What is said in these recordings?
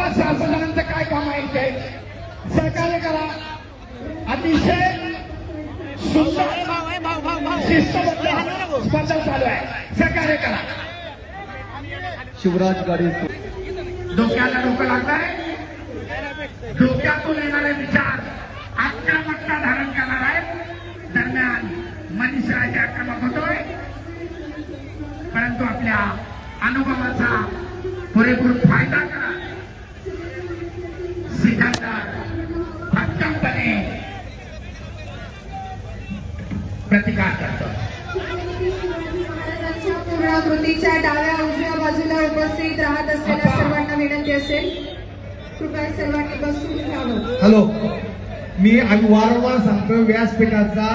तुम्हाला सभासदांचं काय काम आहे ते सहकार्य करा. अतिशय सुंदर शिस्तबद्ध स्पर्धा चालू आहे. सहकार्य करा. शिवराज गाडी डोक्याला डोकं लागलंय. डोक्यातून येणारे विचार आक्रमकता धारण करणार आहेत. दरम्यान मनीष राजे आक्रमक होतोय, परंतु आपल्या अनुभवाचा पुरेपूर फायदा करा. सिकंदर भक्कमपणे प्रतिकार करतो. पूर्णाकृतीच्या डाव्या उजव्या बाजूला उपस्थित राहत असलेल्या सर्वांना विनंती असेल, कृपया सर्वांनी बसून घ्यावं. हॅलो, मी वारंवार सांगतो व्यासपीठाचा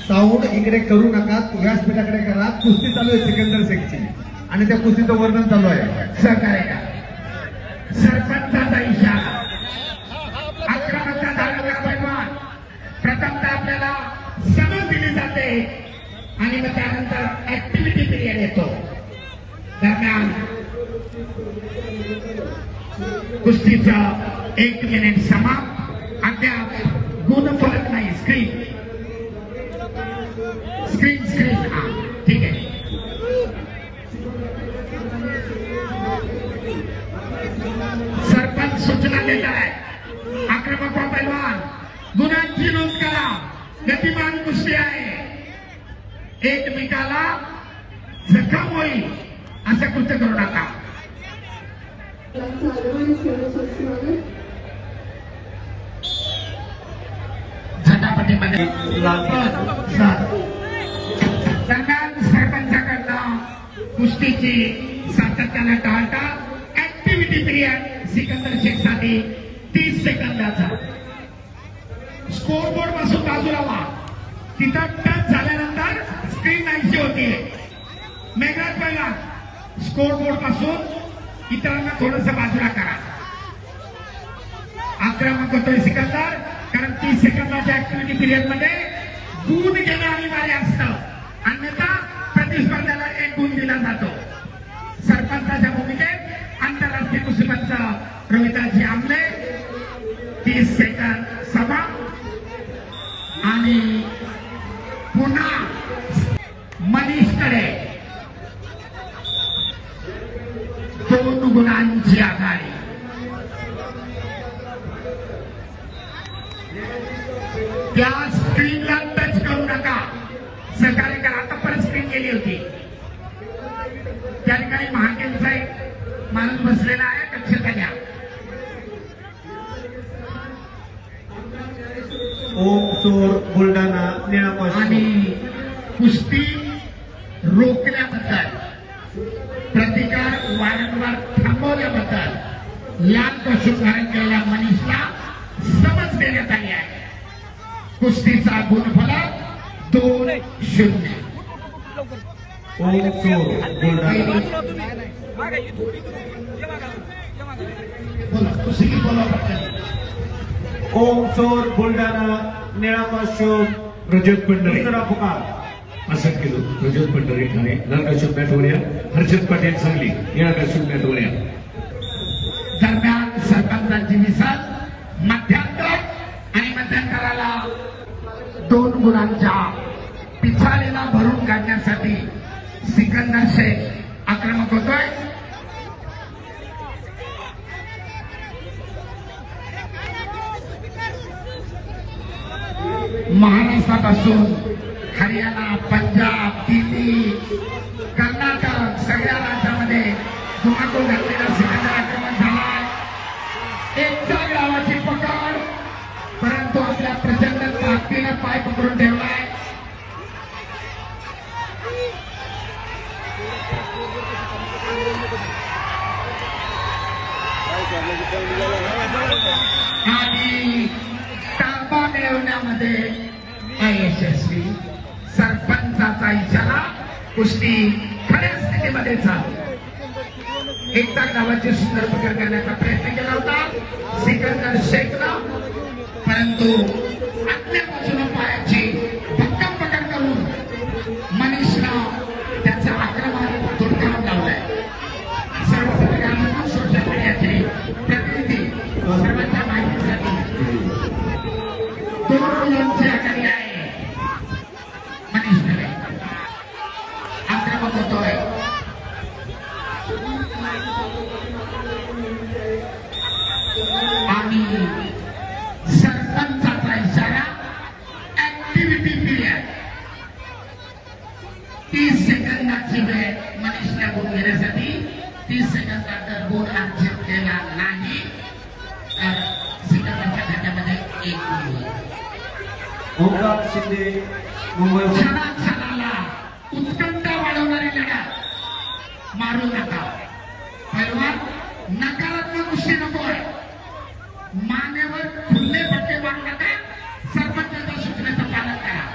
साऊंड इकडे करू नका, व्यासपीठाकडे करा. कुस्ती चालू आहे सिकंदर शेखची आणि त्या कुस्तीचं वर्णन चालू आहे. सहकार्य करा. सरपंचाचा इशारा आक्रमकता धारण करा. पैलवान प्रथमतः आपल्याला समज दिली जाते आणि मग त्यानंतर ऍक्टिव्हिटी पिरियड येतो. दरम्यान कुस्तीचा 1 मिनिट समाप्त. अद्याप गुणफलक नाही. स्क्रीन हा ठीक आहे. सरपंच सूचना देत आहे. आक्रमक पैलवान गुणांची नोंद करा. गतिमान कुस्ती आहे. एकमेकाला जखम होईल असं कृत्य करू नका. झटापटीमध्ये दरम्यान सरपंचाकडनं कुस्तीची सातत्याने टाळटा. ऍक्टिव्हिटी पिरियड सिकंदर शेखसाठी 30 सेकंदाचा. स्कोर बोर्ड पासून बाजूला व्हा. तिथं टच झाल्यानंतर स्क्रीन नाहीशी होतीये. मेघराज पहिला स्कोर बोर्ड पासून इतरांना थोडस बाजूला करा. आक्रमक होतोय सिकंदर, कारण 30 सेकंदाच्या ऍक्टिव्हिटी पिरियड मध्ये गुण घेणं अनिवार्य असतं. अन्यथा प्रतिस्पर्ध्याला 1 गुण दिला जातो. सरपंचाच्या भूमिकेत आंतरराष्ट्रीय कुस्तीपंच रोहिताजी आमले. 30 सेकंद सभा आणि पुन्हा मनीषकडे 2 गुणांची आघाडी. त्या स्क्रीनला टच करू नका. सहकार्य करा. आता परत स्क्रीन गेली होती. त्या ठिकाणी महाकेंचा एक माणूस बसलेला आहे. दक्षता घ्या. ओम चोर बुलढाणा निळापाशी आणि कुस्ती रोखल्याबद्दल, प्रतिकार वारंवार थांबवल्याबद्दल लाल कसून धारण केलेल्या मनीषला समज देण्यात आली आहे. कुस्तीचा गुणफलक 2-0. ओम चोर बुलढाणा बोला कुस्ती बोला. ओम चोर बुलढाणा निळापाशी रजत पंढरी दुसरा पुकार. असं केलं. रजत पंढरी ठाणे नरकाशूर मॅटवरिया. हर्षद पाटील सांगली निळाकाशूर मॅटवरिया. दरम्यान सरपंचांची मिसाल मध्यांतर आणि मध्यंतराला 2 गुणांच्या पिछाडीला भरून काढण्यासाठी सिकंदर शेख आक्रमक होतोय. महाराष्ट्रापासून हरियाणा, पंजाब, दिल्ली, कर्नाटक सगळ्या राज्यामध्ये धुमाकूळ घातलेला सिकंदर आक्रमण झाला. एकचा गावाची पकड, परंतु आपल्या प्रचंड ताकदीने पाय पकडून ठेवलाय. आणि ताबा मिळवण्यामध्ये अयशस्वी. सरपंचाचा इशारा. कुस्ती खऱ्या स्थितीमध्ये चालू. एकता गावाची सुंदर पकड करण्याचा प्रयत्न केला होता सिकंदर शेखला, परंतु आतल्या बाजूला पायाची भक्कम पकड करून मनीषला त्याचं आक्रमण धुडकावून लावलंय. सर्व पत्रकारांना सोशल मीडियाचे प्रतिनिधी पुढची वेळ मनीषला गुण घेण्यासाठी 30 सेकंदानंतर गुण आक्षेप केला नाही तर सिकंदरच्या खात्यामध्ये 1 गुण होईल. ओंकार शिंदे मुंबई. क्षणाक्षणाला उत्कंठा वाढवणारी लढत मारू नका. पैलवान नकारात्मक गोष्टी नकोय. मानेवर खुल्ले फटके मारू नका. सरपंचाच्या सूचनेचं पालन करा.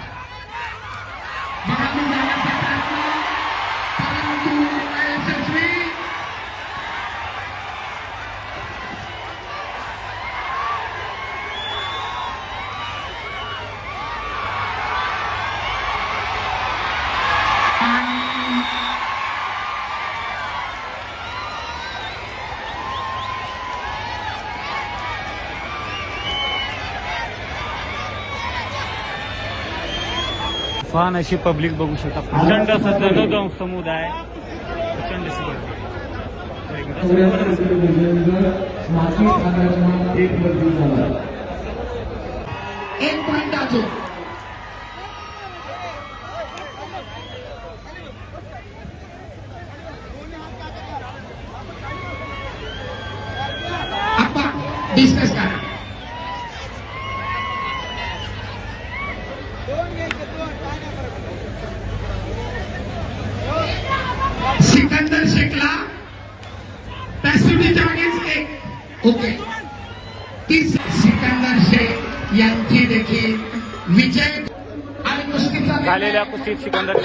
बघावून जाण्याचा प्रयत्न परंतु अयशस्वी. फान अशी पब्लिक बघू शकता. प्रचंड असा जनजन समुदाय. प्रचंड अशी गर्दी. एक पॉइंट अजून. आपण डिस्कस करा. Sikandar शेखला passivity against 1. Okay. Sikandar Shaikh यांची देखील विजय आणि कुस्तीचा झालेल्या कुस्तीत सिकंदर